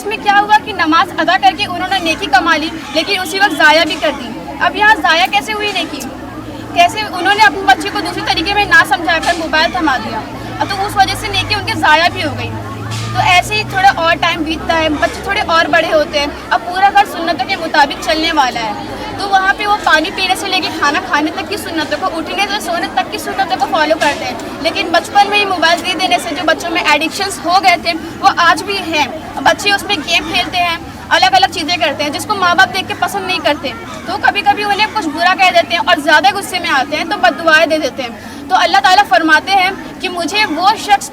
इसमें क्या हुआ कि नमाज अदा करके उन्होंने नेकी कमा ली, लेकिन उसी वक्त ज़ाया भी कर दी। अब यहाँ ज़ाया कैसे हुई नेकी? कैसे उन्होंने अपने बच्चे को दूसरे तरीके में ना समझाकर मोबाइल थमा दिया, तो उस वजह से नेकी उनके ज़ाया भी हो गई। तो ऐसे ही थोड़ा और टाइम बीतता है, बच्चे थोड़े और बड़े होते हैं, अब पूरा घर सुन्नतों के मुताबिक चलने वाला है, तो वहाँ पे वो पानी पीने से लेके खाना खाने तक की सुन्नतों को, उठने से सोने तक की सुन्नतों को फॉलो करते हैं। लेकिन बचपन में ही मोबाइल दे देने से जो बच्चों में एडिक्शंस हो गए थे वो आज भी हैं। बच्चे उसमें गेम खेलते हैं, अलग अलग चीज़ें करते हैं जिसको माँ बाप देख के पसंद नहीं करते, तो कभी कभी उन्हें कुछ बुरा कह देते हैं और ज़्यादा गुस्से में आते हैं तो बद्दुआएं दे देते हैं। तो अल्लाह ताला फरमाते हैं कि मुझे वो शख्स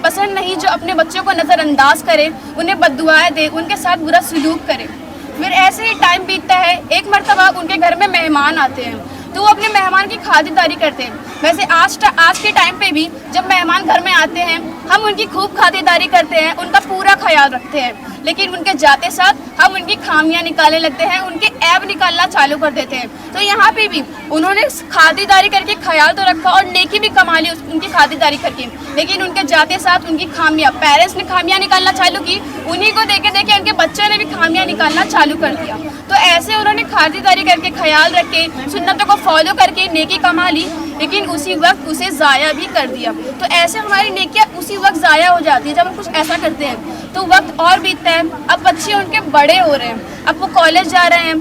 पसंद नहीं जो अपने बच्चों को नज़रअंदाज करे, उन्हें बद्दुआएं दे, उनके साथ बुरा सलूक करे। फिर ऐसे ही टाइम बीतता है, एक मरतबा उनके घर में मेहमान आते हैं तो वो अपने मेहमान की खातिरदारी करते हैं। वैसे आज के टाइम पे भी जब मेहमान घर में आते हैं हम उनकी खूब खातिरदारी करते हैं, उनका पूरा ख्याल रखते हैं, लेकिन उनके जाते साथ हम उनकी खामियां निकालने लगते हैं, उनके ऐब निकालना चालू कर देते हैं। तो यहाँ पे भी उन्होंने खातिरदारी करके ख्याल तो रखा और नेकी भी कमा ली उनकी खातिरदारी करके, लेकिन उनके जाते साथ उनकी खामियां, पेरेंट्स ने खामियां निकालना चालू की, उन्हीं को देखे देखे उनके बच्चे ने भी खामियां निकालना चालू कर दिया। तो ऐसे उन्होंने खातिरदारी करके, ख्याल रख के, सुन्नतों को फॉलो करके नेकी कमा ली, लेकिन उसी वक्त उसे ज़ाया भी कर दिया। तो ऐसे हमारी नेकियां उसी वक्त ज़ाया हो जाती है जब हम कुछ ऐसा करते हैं। तो वक्त और बीतता है, अब बच्चे उनके बड़े हो रहे हैं, अब वो कॉलेज जा रहे हैं,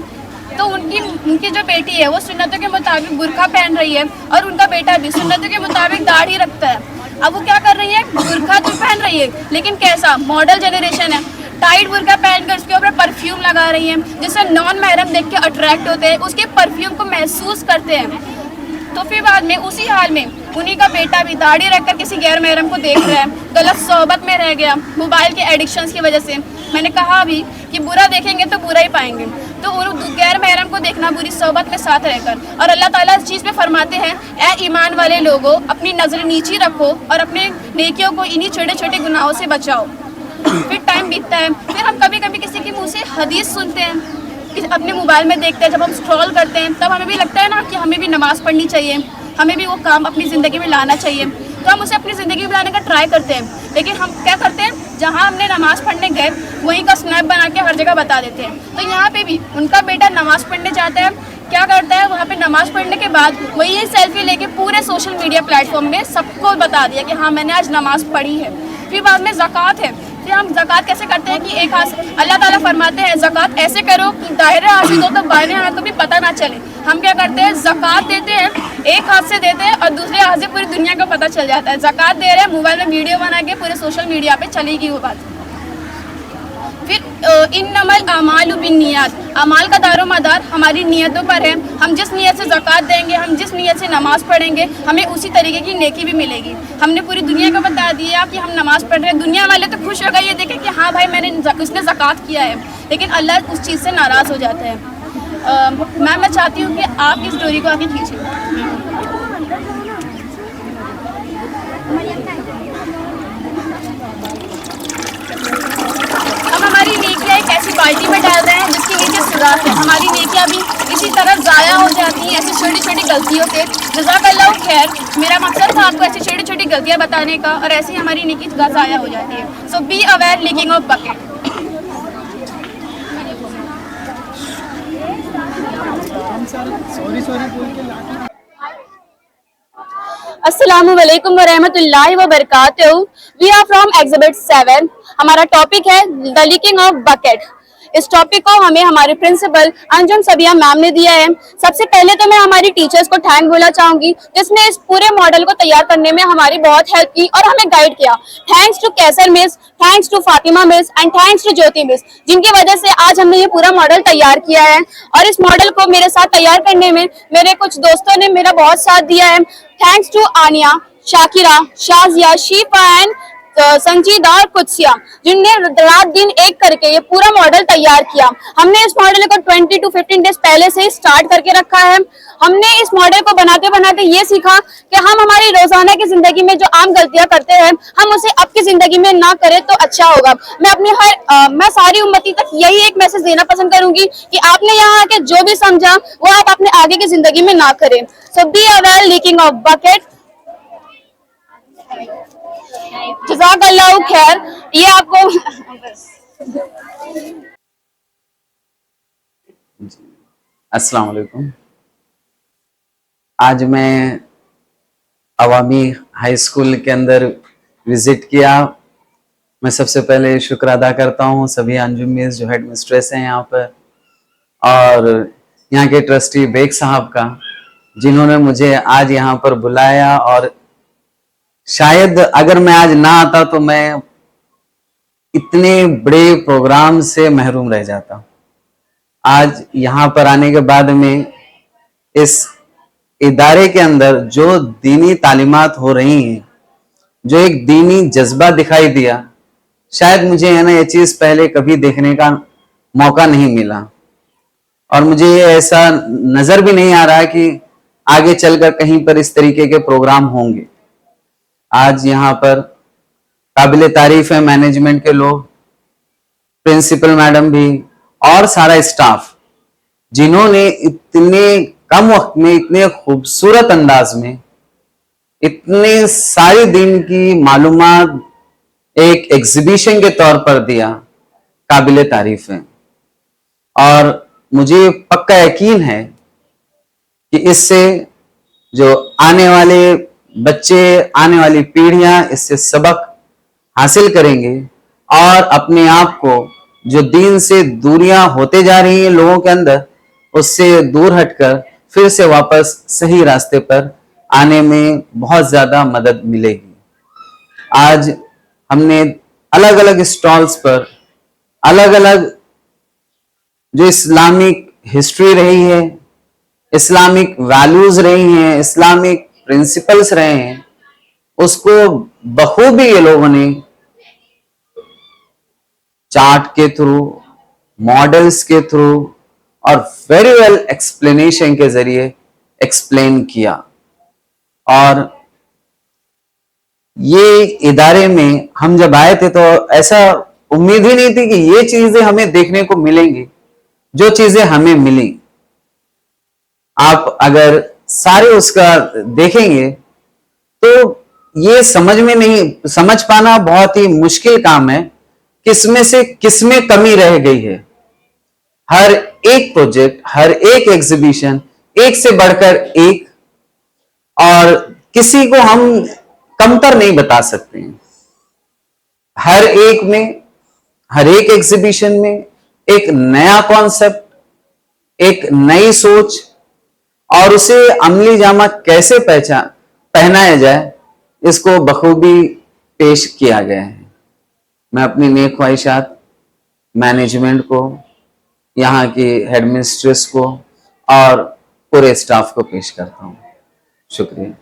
तो उनकी जो बेटी है वो सुन्नतों के मुताबिक बुर्का पहन रही है और उनका बेटा भी सुन्नतों के मुताबिक दाढ़ी रखता है। अब वो क्या कर रही है, बुर्का तो पहन रही है, लेकिन कैसा मॉडल जनरेशन है, टाइट बुर्का पहनकर उसके ऊपर परफ्यूम लगा रही है, जिससे नॉन महरम देख के अट्रैक्ट होते हैं, उसके परफ्यूम को महसूस करते हैं। तो फिर बाद में उसी हाल में उन्हीं का बेटा भी दाढ़ी रखकर किसी गैर महरम को देख रहा है, गलत सोहबत में रह गया मोबाइल के एडिक्शंस की वजह से। मैंने कहा अभी कि बुरा देखेंगे तो बुरा ही पाएंगे, तो उन गैर महरम को देखना बुरी सोहबत में साथ रहकर। और अल्लाह ताला इस चीज़ में फरमाते हैं, ए ईमान वाले लोगों, अपनी नज़र नीची रखो और अपने नेकियों को इन्हीं छोटे छोटे गुनाहों से बचाओ। फिर टाइम बीतता है, फिर हम कभी कभी किसी के मुँह से हदीस सुनते हैं, अपने मोबाइल में देखते हैं, जब हम स्क्रॉल करते हैं तब हमें भी लगता है ना कि हमें भी नमाज़ पढ़नी चाहिए, हमें भी वो काम अपनी ज़िंदगी में लाना चाहिए, तो हम उसे अपनी ज़िंदगी में लाने का ट्राई करते हैं। लेकिन हम क्या करते हैं, जहाँ हमने नमाज़ पढ़ने गए वहीं का स्नैप बना के हर जगह बता देते हैं। तो यहाँ पे भी उनका बेटा नमाज़ पढ़ने जाता है, क्या करता है, वहाँ पे नमाज़ पढ़ने के बाद वही सेल्फी लेके पूरे सोशल मीडिया प्लेटफॉर्म में सबको बता दिया कि हाँ मैंने आज नमाज़ पढ़ी है। फिर बाद में ज़कात है, फिर हम ज़कात कैसे करते हैं कि एक हाथ, अल्लाह ताला फरमाते हैं ज़कात ऐसे करो कि दाहिने हाथ से दो तो बाएं हाथ को भी पता ना चले। हम क्या करते हैं, ज़कात देते हैं, एक हाथ से देते हैं और दूसरे हाथ से पूरी दुनिया को पता चल जाता है ज़कात दे रहे हैं, मोबाइल में वीडियो बना के पूरे सोशल मीडिया पे चलेगी वो बात। फिर इन्नमल आमालु बिन्नियात, अमाल का दारोमदार हमारी नियतों पर है। हम जिस नियत से ज़कात देंगे, हम जिस नियत से नमाज़ पढ़ेंगे, हमें उसी तरीके की नेकी भी मिलेगी। हमने पूरी दुनिया को बता दिया कि हम नमाज़ पढ़ रहे हैं, दुनिया वाले तो खुश हो गए ये देखें कि हाँ भाई उसने ज़कात किया है, लेकिन अल्लाह उस चीज़ से नाराज़ हो जाता है। मैं चाहती हूँ कि आप इस स्टोरी को आगे खींचें। हमारी नेकियां एक ऐसी बाल्टी में डाल रहे हैं जिसके नीचे सुराख है, हमारी नेकियां भी इसी तरह ज़ाया हो जाती हैं ऐसी छोटी छोटी गलतियों से। जज़ाकल्लाहु खैर, मेरा मकसद था आपको ऐसी छोटी छोटी गलतियां बताने का, और ऐसी हमारी नेकी ज़ाया हो जाती है। So be aware leaking of bucket. अस्सलामु अलैकुम व रहमतुल्लाहि व बरकातहू। We are from exhibit 7। हमारा टॉपिक है द लीकिंग ऑफ बकेट। इस टॉपिक को हमें हमारे प्रिंसिपल अंजुम सबिया मैम ने दिया है। सबसे पहले तो मैं हमारी टीचर्स को थैंक बोलना चाहूंगी जिसने इस पूरे मॉडल को तैयार करने में हमारी बहुत हेल्प की और हमें गाइड किया। Thanks to Qaiser miss, thanks to Fatima miss and thanks to Jyoti miss, जिनकी वजह से आज हमने ये पूरा मॉडल तैयार किया है। और इस मॉडल को मेरे साथ तैयार करने में मेरे कुछ दोस्तों ने मेरा बहुत साथ दिया है। Thanks to Aniya, Shakira, Shazia, Shifa and Sanjida और कुत्सिया, जिनने रात दिन एक करके ये पूरा मॉडल तैयार किया। हमने इस मॉडल को 20 to 15 डेज पहले से ही स्टार्ट करके रखा है। हमने इस मॉडल को बनाते बनाते ये सीखा कि हम हमारी रोजाना की जिंदगी में जो आम गलतियां करते हैं हम उसे अब की जिंदगी में ना करें तो अच्छा होगा। मैं सारी उम्मती तक यही एक मैसेज देना पसंद करूंगी कि आपने यहाँ आके जो भी समझा वो आप अपने आगे की जिंदगी में ना करें। So be aware leaking of bucket. जज़ाकल्लाहु खैर। ये आपको अस्सलाम वालेकुम। आज मैं अवामी हाई स्कूल के अंदर विजिट किया। मैं सबसे पहले शुक्र अदा करता हूँ सभी अंजुम मिस जो हेड मिस्ट्रेस हैं यहाँ पर, और यहाँ के ट्रस्टी बेग साहब का, जिन्होंने मुझे आज यहाँ पर बुलाया। और शायद अगर मैं आज ना आता तो मैं इतने बड़े प्रोग्राम से महरूम रह जाता। आज यहाँ पर आने के बाद में इस इदारे के अंदर जो दीनी तालीमात हो रही हैं, जो एक दीनी जज्बा दिखाई दिया, शायद मुझे है ना ये चीज पहले कभी देखने का मौका नहीं मिला। और मुझे ये ऐसा नजर भी नहीं आ रहा कि आगे चलकर कहीं पर इस तरीके के प्रोग्राम होंगे। आज यहाँ पर काबिल तारीफ है मैनेजमेंट के लोग, प्रिंसिपल मैडम भी, और सारा स्टाफ, जिन्होंने इतने कम वक्त में इतने खूबसूरत अंदाज में इतने सारी दिन की मालूमात एक एग्जीबिशन के तौर पर दिया, काबिल तारीफ है। और मुझे पक्का यकीन है कि इससे जो आने वाले बच्चे, आने वाली पीढ़ियां इससे सबक हासिल करेंगे और अपने आप को जो दीन से दूरियां होते जा रही हैं लोगों के अंदर, उससे दूर हटकर फिर से वापस सही रास्ते पर आने में बहुत ज्यादा मदद मिलेगी। आज हमने अलग अलग स्टॉल्स पर अलग अलग जो इस्लामिक हिस्ट्री रही है, इस्लामिक वैल्यूज रही हैं, इस्लामिक प्रिंसिपल्स रहे हैं, उसको बखूबी ये लोगों ने चार्ट के थ्रू, मॉडल्स के थ्रू और वेरी वेल एक्सप्लेनेशन के जरिए एक्सप्लेन किया। और ये इदारे में हम जब आए थे तो ऐसा उम्मीद ही नहीं थी कि ये चीजें हमें देखने को मिलेंगी जो चीजें हमें मिली। आप अगर सारे उसका देखेंगे तो ये समझ पाना बहुत ही मुश्किल काम है, किसमें से किसमें कमी रह गई है। हर एक प्रोजेक्ट, हर एक एग्जीबिशन एक से बढ़कर एक, और किसी को हम कमतर नहीं बता सकते हैं। हर एक में, हर एक एग्जीबिशन में एक नया कॉन्सेप्ट, एक नई सोच, और उसे अमली जामा कैसे पहनाया जाए, इसको बखूबी पेश किया गया है। मैं अपनी नेक ख्वाहिशात मैनेजमेंट को, यहाँ की हेडमिस्ट्रेस को और पूरे स्टाफ को पेश करता हूँ। शुक्रिया।